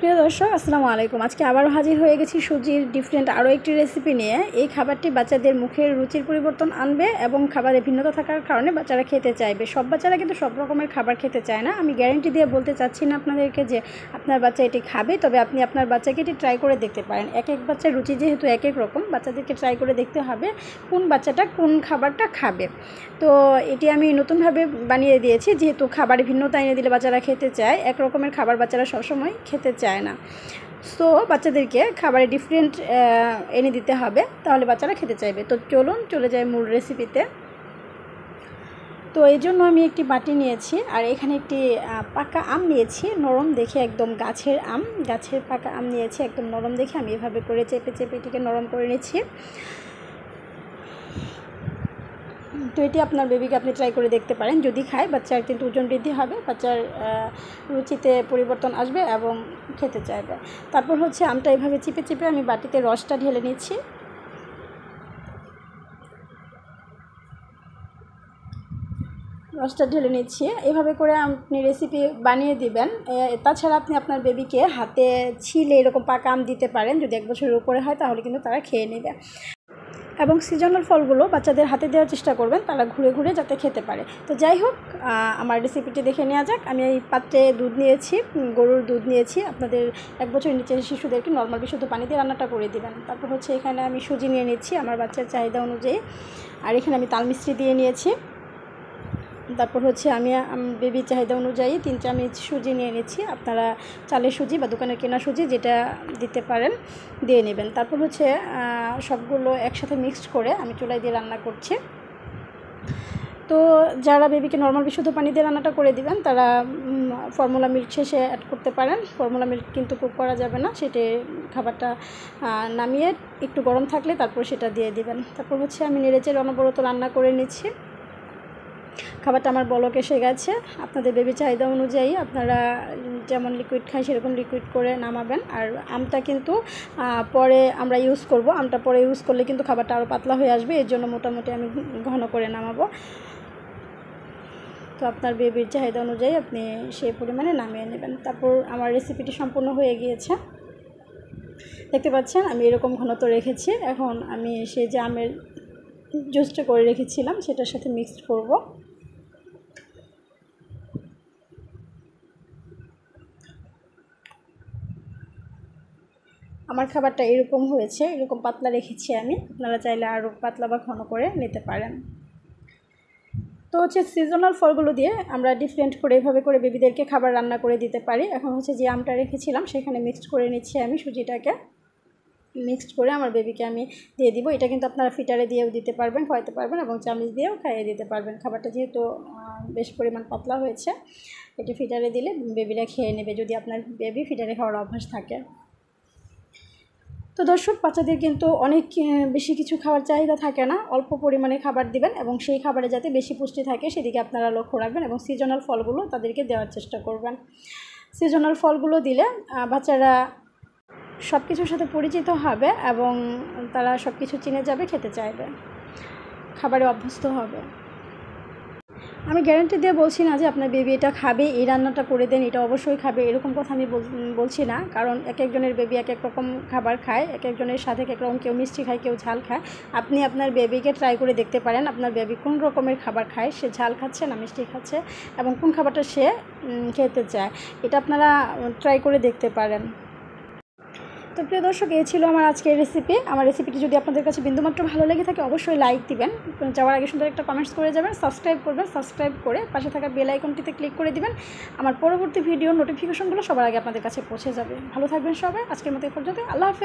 প্রিয় দর্শক আসসালামু আলাইকুম। আজকে আবার হাজির হয়ে গেছি সুজির ডিফারেন্ট আরও একটি রেসিপি নিয়ে। এই খাবারটি বাচ্চাদের মুখের রুচির পরিবর্তন আনবে এবং খাবারে ভিন্নতা থাকার কারণে বাচ্চারা খেতে চাইবে। সব বাচ্চারা কিন্তু সব রকমের খাবার খেতে চায় না। আমি গ্যারান্টি দিয়ে বলতে চাচ্ছি না আপনাদেরকে যে আপনার বাচ্চা এটি খাবে, তবে আপনি আপনার বাচ্চাকে এটি ট্রাই করে দেখতে পারেন। এক এক বাচ্চার রুচি যেহেতু এক এক রকম, বাচ্চাদেরকে ট্রাই করে দেখতে হবে কোন বাচ্চাটা কোন খাবারটা খাবে। তো এটি আমি নতুনভাবে বানিয়ে দিয়েছি, যেহেতু খাবারে ভিন্নতা এনে দিলে বাচ্চারা খেতে চায়। এক রকমের খাবার বাচ্চারা সবসময় খেতে চায় না। সো বাচ্চাদেরকে খাবারে ডিফারেন্ট এনে দিতে হবে, তাহলে বাচ্চারা খেতে চাইবে। তো চলুন চলে যাই মূল রেসিপিতে। তো এই জন্য আমি একটি বাটি নিয়েছি, আর এখানে একটি পাকা আম নিয়েছি, নরম দেখে একদম গাছের আম, গাছের পাকা আম নিয়েছি একদম নরম দেখে। আমি এভাবে করে চেপে চেপে এটিকে নরম করে নিচ্ছি। তো এটি আপনার বেবিকে আপনি ট্রাই করে দেখতে পারেন। যদি খায় বাচ্চার কিন্তু ওজন বৃদ্ধি হবে, বাচ্চার রুচিতে পরিবর্তন আসবে এবং খেতে চাইবে। তারপর হচ্ছে আমটা এইভাবে চিপে চিপে আমি বাটিতে রসটা ঢেলে নিচ্ছি। রসটা ঢেলে নিচ্ছি। এভাবে করে আপনি রেসিপি বানিয়ে দিবেন। তাছাড়া আপনি আপনার বেবিকে হাতে ছিলে এরকম পাকা আম দিতে পারেন। যদি 1 বছরের উপরে হয় তাহলে কিন্তু তারা খেয়ে নেবে। এবং সিজনাল ফলগুলো বাচ্চাদের হাতে দেওয়ার চেষ্টা করবেন, তারা ঘুরে ঘুরে যাতে খেতে পারে। তো যাই হোক, আমার রেসিপিটি দেখে নেওয়া যাক। আমি এই পাত্রে দুধ নিয়েছি, গরুর দুধ নিয়েছি। আপনাদের 1 বছরের নিচের শিশুদেরকে নর্মাল বিশুদ্ধ পানি দিয়ে রান্নাটা করে দেবেন। তারপর হচ্ছে এখানে আমি সুজি নিয়ে নিচ্ছি আমার বাচ্চার চাহিদা অনুযায়ী, আর এখানে আমি তাল মিশ্রি দিয়ে নিয়েছি। তারপর হচ্ছে আমি বেবির চাহিদা অনুযায়ী 3 চামচ সুজি নিয়ে নিচ্ছি। আপনারা চালের সুজি বা দোকানের কেনা সুজি যেটা দিতে পারেন দিয়ে নেবেন। তারপর হচ্ছে সবগুলো একসাথে মিক্সড করে আমি চুলায় দিয়ে রান্না করছি। তো যারা বেবিকে নর্মাল বিশুদ্ধ পানি দিয়ে রান্নাটা করে দিবেন, তারা ফর্মুলা মিল্ক শেষে অ্যাড করতে পারেন। ফর্মুলা মিল্ক কিন্তু কুক করা যাবে না, সেটা খাবারটা নামিয়ে একটু গরম থাকলে তারপর সেটা দিয়ে দিবেন। তারপর হচ্ছে আমি নেড়েচেড়ে অনবরত রান্না করে নিচ্ছি। খাবারটা আমার বলক এসে গেছে। আপনাদের বেবি চাহিদা অনুযায়ী আপনারা যেমন লিকুইড খায় সেরকম লিকুইড করে নামাবেন। আর আমটা কিন্তু পরে আমরা ইউজ করব, আমটা পরে ইউজ করলে কিন্তু খাবারটা আরও পাতলা হয়ে আসবে, এর জন্য মোটামুটি আমি ঘন করে নামাবো। তো আপনার বেবির চাহিদা অনুযায়ী আপনি সেই পরিমাণে নামিয়ে নেবেন। তারপর আমার রেসিপিটি সম্পূর্ণ হয়ে গিয়েছে, দেখতে পাচ্ছেন আমি এরকম ঘনত্ব রেখেছি। এখন আমি সেই যে আমের জুসটা করে রেখেছিলাম সেটার সাথে মিক্সড করব। আমার খাবারটা এরকম হয়েছে, এরকম পাতলা রেখেছি আমি। আপনারা চাইলে আরও পাতলা বা ঘন করে নিতে পারেন। তো হচ্ছে সিজনাল ফলগুলো দিয়ে আমরা ডিফারেন্ট করে এভাবে করে বেবিদেরকে খাবার রান্না করে দিতে পারি। এখন হচ্ছে যে আমটা রেখেছিলাম সেখানে মিক্সড করে নিচ্ছি আমি সুজিটাকে। মিক্সড করে আমার বেবিকে আমি দিয়ে দিব। এটা কিন্তু আপনারা ফিটারে দিয়েও দিতে পারবেন, খাওয়াতে পারবেন, এবং চামচ দিয়েও খাইয়ে দিতে পারবেন। খাবারটা যেহেতু বেশ পরিমাণ পাতলা হয়েছে, এটি ফিটারে দিলে বেবিরা খেয়ে নেবে, যদি আপনার বেবি ফিটারে খাওয়ার অভ্যাস থাকে। তো দর্শক, বাচ্চাদের কিন্তু অনেক বেশি কিছু খাওয়ার চাহিদা থাকে না, অল্প পরিমাণে খাবার দিবেন এবং সেই খাবারে যাতে বেশি পুষ্টি থাকে সেদিকে আপনারা লক্ষ্য রাখবেন, এবং সিজনাল ফলগুলো তাদেরকে দেওয়ার চেষ্টা করবেন। সিজনাল ফলগুলো দিলে বাচ্চারা সব কিছুর সাথে পরিচিত হবে এবং তারা সব কিছু চিনে যাবে, খেতে চাইবে, খাবারে অভ্যস্ত হবে। আমি গ্যারান্টি দিয়ে বলছি না যে আপনার বেবি এটা খাবে, এই রান্নাটা করে দেন এটা অবশ্যই খাবে, এরকম কথা আমি বলছি না। কারণ এক একজনের বেবি এক এক রকম খাবার খায়, এক একজনের সাথে এক এক রকম, কেউ মিষ্টি খায় কেউ ঝাল খায়। আপনি আপনার বেবিকে ট্রাই করে দেখতে পারেন আপনার বেবি কোন রকমের খাবার খায়, সে ঝাল খাচ্ছে না মিষ্টি খাচ্ছে, এবং কোন খাবারটা সে খেতে চায়, এটা আপনারা ট্রাই করে দেখতে পারেন। তো প্রিয় দর্শক, এই ছিল আমার আজকের রেসিপি। আমার রেসিপিটি যদি আপনাদের কাছে বিন্দুমাত্র ভালো লেগে থাকে অবশ্যই লাইক দিবেন, যাওয়ার আগে সুন্দর একটা কমেন্টস করে যাবেন, সাবস্ক্রাইব করবেন, সাবস্ক্রাইব করে পাশে থাকা বেল আইকনটিতে ক্লিক করে দিবেন। আমার পরবর্তী ভিডিও নোটিফিকেশনগুলো সবার আগে আপনাদের কাছে পৌঁছে যাবে। ভালো থাকবেন সবাই, আজকের মতো এই পর্যন্ত, আল্লাহ হাফেজ।